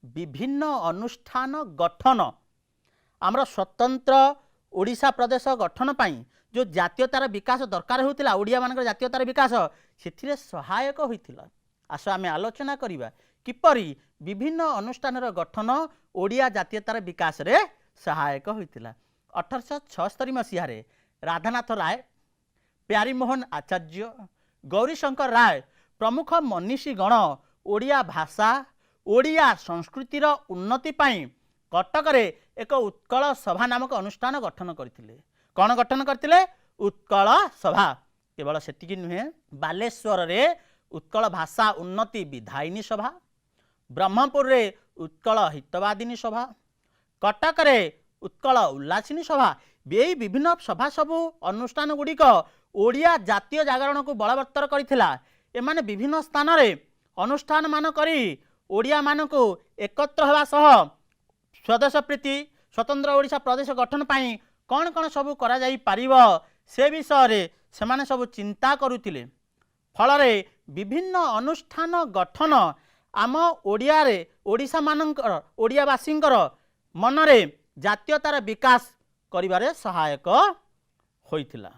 विभिन्न अनुष्ठान गठन आमर स्वतंत्र ओडिशा प्रदेश गठन पाई जो जातीयतार विकास दरकार होता ओडिया मान जातीयतार विकास से सहायक होता। आस आम आलोचना करवा किपरि विभिन्न अनुष्ठान गठन ओडिया जातीयतार विकास रे सहायक होता। 1876 मसीह राधानाथ राय, प्यारीमोहन आचार्य, गौरीशंकर राय प्रमुख मनीषी गण ओडिया भाषा ओडिया संस्कृतिर उन्नति पाई कटक रे एक उत्कल सभा नामक अनुष्ठान गठन करथिले। कौन गठन करथिले? उत्कल सभा। केवल सेतिकी नुहे, बालेश्वर रे उत्कल भाषा उन्नति विधायिनी सभा, ब्रह्मपुर रे उत्कल हितवादिनी सभा, कटक रे उत्कल उल्लासिनी सभा। यही विभिन्न सभा सबू अनुष्ठान गुड़िक ओडिया जातीय जागरण को बलवत्तर करथिला। एमाने विभिन्न स्थान रे अनुष्ठान मान करी ओडिया मान को एकत्र होगा सह स्वदेश प्रीति स्वतंत्र ओडिशा प्रदेश गठन पाई कौन कौन सबू करा जाई पारिबो से विषय रे सेमाने सबू चिंता करुतिले। फल रे विभिन्न अनुष्ठान गठन आम ओडिया रे ओडिशा मानकर ओडियावासींकर मनरे जातीयतार विकास करिबारे सहायक होइथिला।